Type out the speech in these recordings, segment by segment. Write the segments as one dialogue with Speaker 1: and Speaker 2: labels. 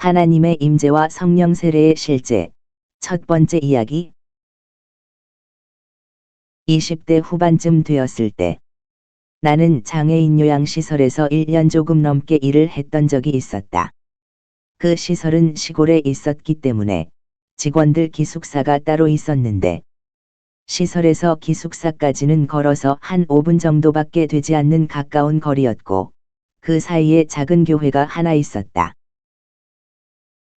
Speaker 1: 하나님의 임재와 성령 세례의 실제. 첫 번째 이야기. 20대 후반쯤 되었을 때 나는 장애인 요양시설에서 1년 조금 넘게 일을 했던 적이 있었다. 그 시설은 시골에 있었기 때문에 직원들 기숙사가 따로 있었는데 시설에서 기숙사까지는 걸어서 한 5분 정도밖에 되지 않는 가까운 거리였고 그 사이에 작은 교회가 하나 있었다.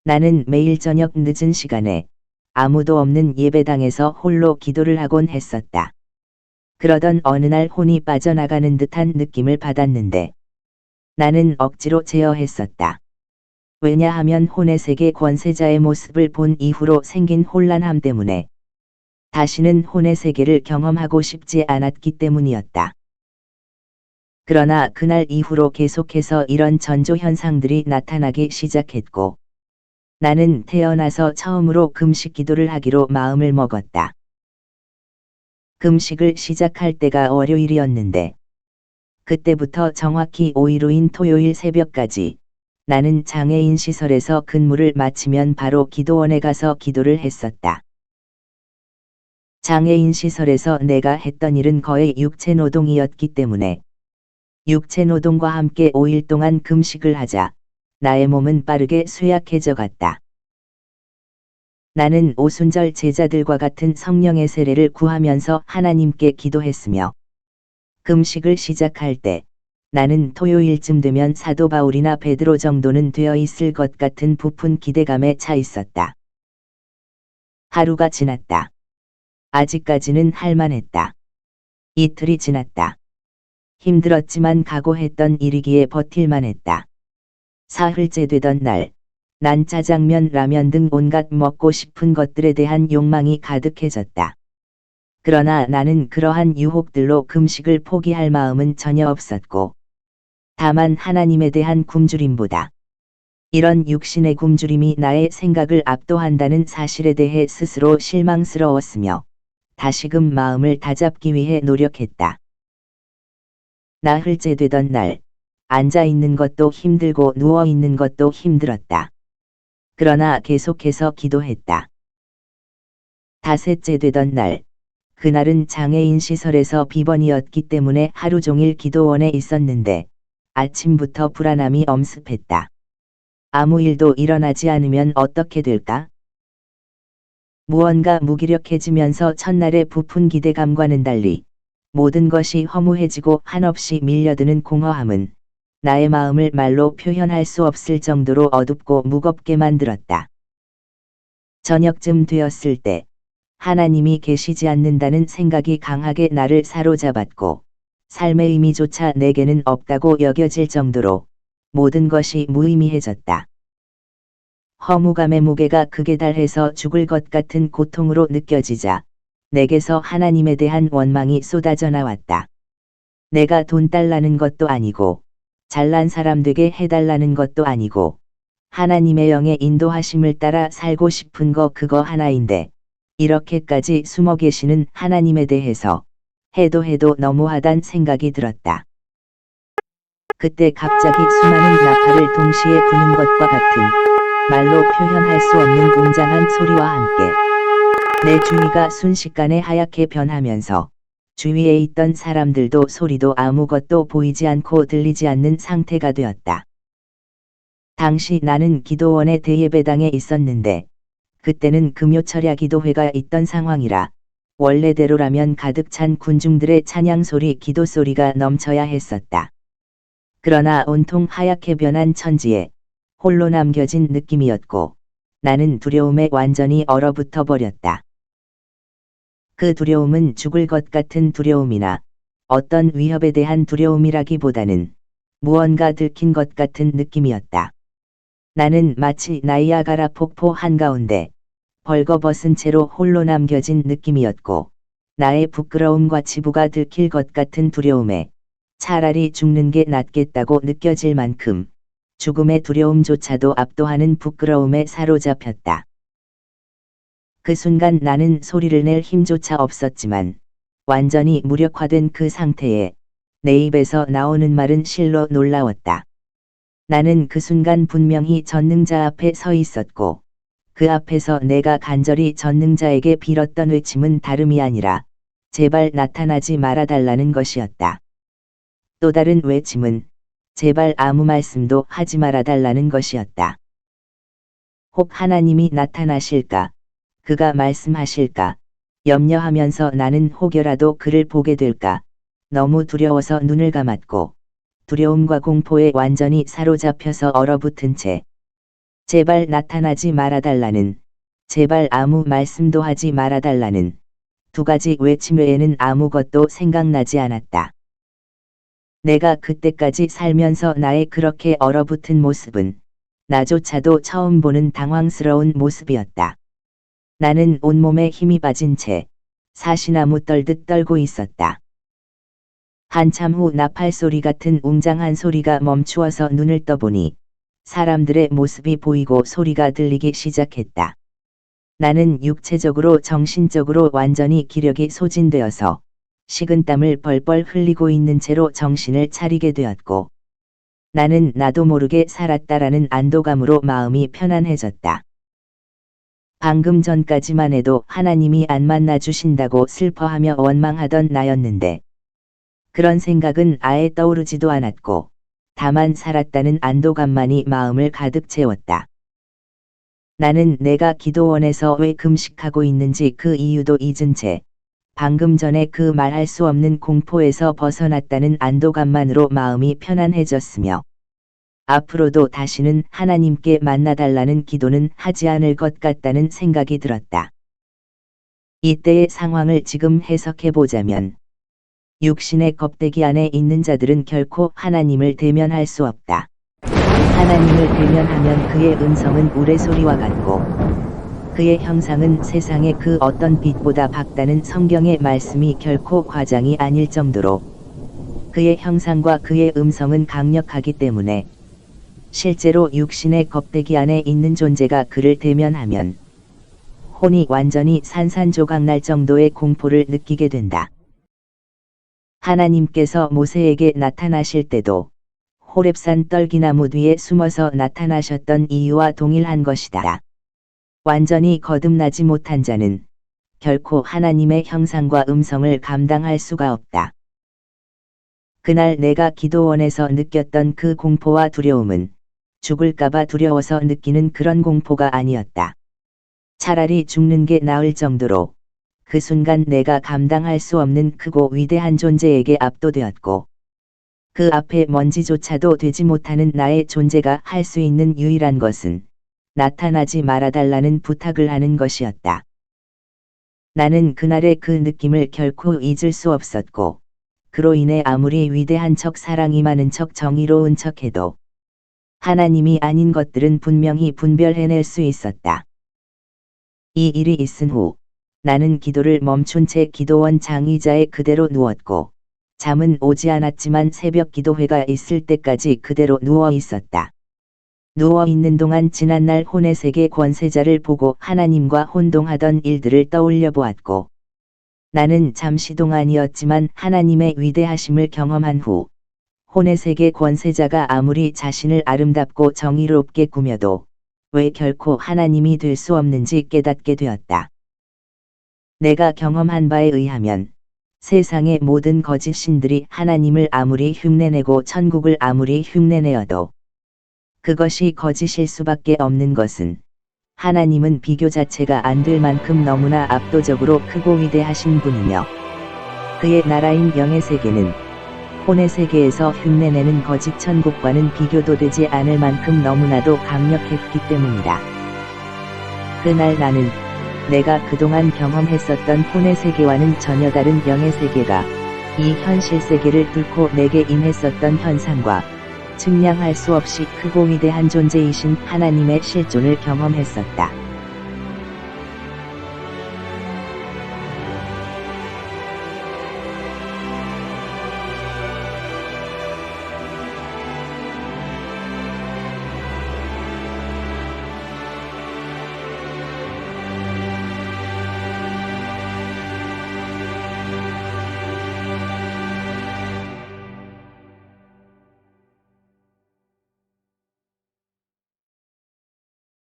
Speaker 1: 나는 매일 저녁 늦은 시간에 아무도 없는 예배당에서 홀로 기도를 하곤 했었다. 그러던 어느 날 혼이 빠져나가는 듯한 느낌을 받았는데 나는 억지로 제어했었다. 왜냐하면 혼의 세계 권세자의 모습을 본 이후로 생긴 혼란함 때문에 다시는 혼의 세계를 경험하고 싶지 않았기 때문이었다. 그러나 그날 이후로 계속해서 이런 전조 현상들이 나타나기 시작했고 나는 태어나서 처음으로 금식 기도를 하기로 마음을 먹었다. 금식을 시작할 때가 월요일이었는데 그때부터 정확히 5일 후인 토요일 새벽까지 나는 장애인 시설에서 근무를 마치면 바로 기도원에 가서 기도를 했었다. 장애인 시설에서 내가 했던 일은 거의 육체 노동이었기 때문에 육체 노동과 함께 5일 동안 금식을 하자 나의 몸은 빠르게 쇠약해져 갔다. 나는 오순절 제자들과 같은 성령의 세례를 구하면서 하나님께 기도했으며 금식을 시작할 때 나는 토요일쯤 되면 사도 바울이나 베드로 정도는 되어 있을 것 같은 부푼 기대감에 차 있었다. 하루가 지났다. 아직까지는 할만했다. 이틀이 지났다. 힘들었지만 각오했던 일이기에 버틸만 했다. 사흘째 되던 날, 난 짜장면, 라면 등 온갖 먹고 싶은 것들에 대한 욕망이 가득해졌다. 그러나 나는 그러한 유혹들로 금식을 포기할 마음은 전혀 없었고, 다만 하나님에 대한 굶주림보다 이런 육신의 굶주림이 나의 생각을 압도한다는 사실에 대해 스스로 실망스러웠으며 다시금 마음을 다잡기 위해 노력했다. 나흘째 되던 날, 앉아 있는 것도 힘들고 누워 있는 것도 힘들었다. 그러나 계속해서 기도했다. 닷새째 되던 날, 그날은 장애인 시설에서 비번이었기 때문에 하루 종일 기도원에 있었는데 아침부터 불안함이 엄습했다. 아무 일도 일어나지 않으면 어떻게 될까? 무언가 무기력해지면서 첫날의 부푼 기대감과는 달리 모든 것이 허무해지고 한없이 밀려드는 공허함은 나의 마음을 말로 표현할 수 없을 정도로 어둡고 무겁게 만들었다. 저녁쯤 되었을 때 하나님이 계시지 않는다는 생각이 강하게 나를 사로잡았고 삶의 의미조차 내게는 없다고 여겨질 정도로 모든 것이 무의미해졌다. 허무감의 무게가 극에 달해서 죽을 것 같은 고통으로 느껴지자 내게서 하나님에 대한 원망이 쏟아져 나왔다. 내가 돈 달라는 것도 아니고 잘난 사람 되게 해달라는 것도 아니고 하나님의 영의 인도하심을 따라 살고 싶은 거 그거 하나인데 이렇게까지 숨어 계시는 하나님에 대해서 해도 너무하단 생각이 들었다. 그때 갑자기 수많은 나팔을 동시에 부는 것과 같은 말로 표현할 수 없는 웅장한 소리와 함께 내 주위가 순식간에 하얗게 변하면서 주위에 있던 사람들도 소리도 아무것도 보이지 않고 들리지 않는 상태가 되었다. 당시 나는 기도원의 대예배당에 있었는데 그때는 금요철야 기도회가 있던 상황이라 원래대로라면 가득 찬 군중들의 찬양소리, 기도소리가 넘쳐야 했었다. 그러나 온통 하얗게 변한 천지에 홀로 남겨진 느낌이었고 나는 두려움에 완전히 얼어붙어 버렸다. 그 두려움은 죽을 것 같은 두려움이나 어떤 위협에 대한 두려움이라기보다는 무언가 들킨 것 같은 느낌이었다. 나는 마치 나이아가라 폭포 한가운데 벌거벗은 채로 홀로 남겨진 느낌이었고 나의 부끄러움과 치부가 들킬 것 같은 두려움에 차라리 죽는 게 낫겠다고 느껴질 만큼 죽음의 두려움조차도 압도하는 부끄러움에 사로잡혔다. 그 순간 나는 소리를 낼 힘조차 없었지만 완전히 무력화된 그 상태에 내 입에서 나오는 말은 실로 놀라웠다. 나는 그 순간 분명히 전능자 앞에 서 있었고, 그 앞에서 내가 간절히 전능자에게 빌었던 외침은 다름이 아니라 제발 나타나지 말아달라는 것이었다. 또 다른 외침은 제발 아무 말씀도 하지 말아달라는 것이었다. 혹 하나님이 나타나실까, 그가 말씀하실까 염려하면서 나는 혹여라도 그를 보게 될까 너무 두려워서 눈을 감았고, 두려움과 공포에 완전히 사로잡혀서 얼어붙은 채 제발 나타나지 말아달라는, 제발 아무 말씀도 하지 말아달라는 두 가지 외침 외에는 아무것도 생각나지 않았다. 내가 그때까지 살면서 나의 그렇게 얼어붙은 모습은 나조차도 처음 보는 당황스러운 모습이었다. 나는 온몸에 힘이 빠진 채 사시나무 떨듯 떨고 있었다. 한참 후 나팔 소리 같은 웅장한 소리가 멈추어서 눈을 떠보니 사람들의 모습이 보이고 소리가 들리기 시작했다. 나는 육체적으로 정신적으로 완전히 기력이 소진되어서 식은땀을 벌벌 흘리고 있는 채로 정신을 차리게 되었고, 나는 나도 모르게 살았다라는 안도감으로 마음이 편안해졌다. 방금 전까지만 해도 하나님이 안 만나주신다고 슬퍼하며 원망하던 나였는데, 그런 생각은 아예 떠오르지도 않았고, 다만 살았다는 안도감만이 마음을 가득 채웠다. 나는 내가 기도원에서 왜 금식하고 있는지 그 이유도 잊은 채 방금 전에 그 말할 수 없는 공포에서 벗어났다는 안도감만으로 마음이 편안해졌으며, 앞으로도 다시는 하나님께 만나달라는 기도는 하지 않을 것 같다는 생각이 들었다. 이때의 상황을 지금 해석해보자면, 육신의 껍데기 안에 있는 자들은 결코 하나님을 대면할 수 없다. 하나님을 대면하면 그의 음성은 우레소리와 같고, 그의 형상은 세상의 그 어떤 빛보다 밝다는 성경의 말씀이 결코 과장이 아닐 정도로 그의 형상과 그의 음성은 강력하기 때문에 실제로 육신의 껍데기 안에 있는 존재가 그를 대면하면 혼이 완전히 산산조각 날 정도의 공포를 느끼게 된다. 하나님께서 모세에게 나타나실 때도 호렙산 떨기나무 뒤에 숨어서 나타나셨던 이유와 동일한 것이다. 완전히 거듭나지 못한 자는 결코 하나님의 형상과 음성을 감당할 수가 없다. 그날 내가 기도원에서 느꼈던 그 공포와 두려움은 죽을까봐 두려워서 느끼는 그런 공포가 아니었다. 차라리 죽는 게 나을 정도로 그 순간 내가 감당할 수 없는 크고 위대한 존재에게 압도되었고, 그 앞에 먼지조차도 되지 못하는 나의 존재가 할 수 있는 유일한 것은 나타나지 말아달라는 부탁을 하는 것이었다. 나는 그날의 그 느낌을 결코 잊을 수 없었고, 그로 인해 아무리 위대한 척 사랑이 많은 척 정의로운 척해도 하나님이 아닌 것들은 분명히 분별해낼 수 있었다. 이 일이 있은 후 나는 기도를 멈춘 채 기도원 장의자에 그대로 누웠고, 잠은 오지 않았지만 새벽 기도회가 있을 때까지 그대로 누워 있었다. 누워 있는 동안 지난날 혼의 세계 권세자를 보고 하나님과 혼동하던 일들을 떠올려 보았고, 나는 잠시 동안이었지만 하나님의 위대하심을 경험한 후 혼의 세계 권세자가 아무리 자신을 아름답고 정의롭게 꾸며도 왜 결코 하나님이 될 수 없는지 깨닫게 되었다. 내가 경험한 바에 의하면 세상의 모든 거짓 신들이 하나님을 아무리 흉내내고 천국을 아무리 흉내내어도 그것이 거짓일 수밖에 없는 것은, 하나님은 비교 자체가 안 될 만큼 너무나 압도적으로 크고 위대하신 분이며, 그의 나라인 영의 세계는 혼의 세계에서 흉내내는 거짓 천국과는 비교도 되지 않을 만큼 너무나도 강력했기 때문이다. 그날 나는 내가 그동안 경험했었던 혼의 세계와는 전혀 다른 영의 세계가 이 현실 세계를 뚫고 내게 임했었던 현상과 측량할 수 없이 크고 위대한 존재이신 하나님의 실존을 경험했었다.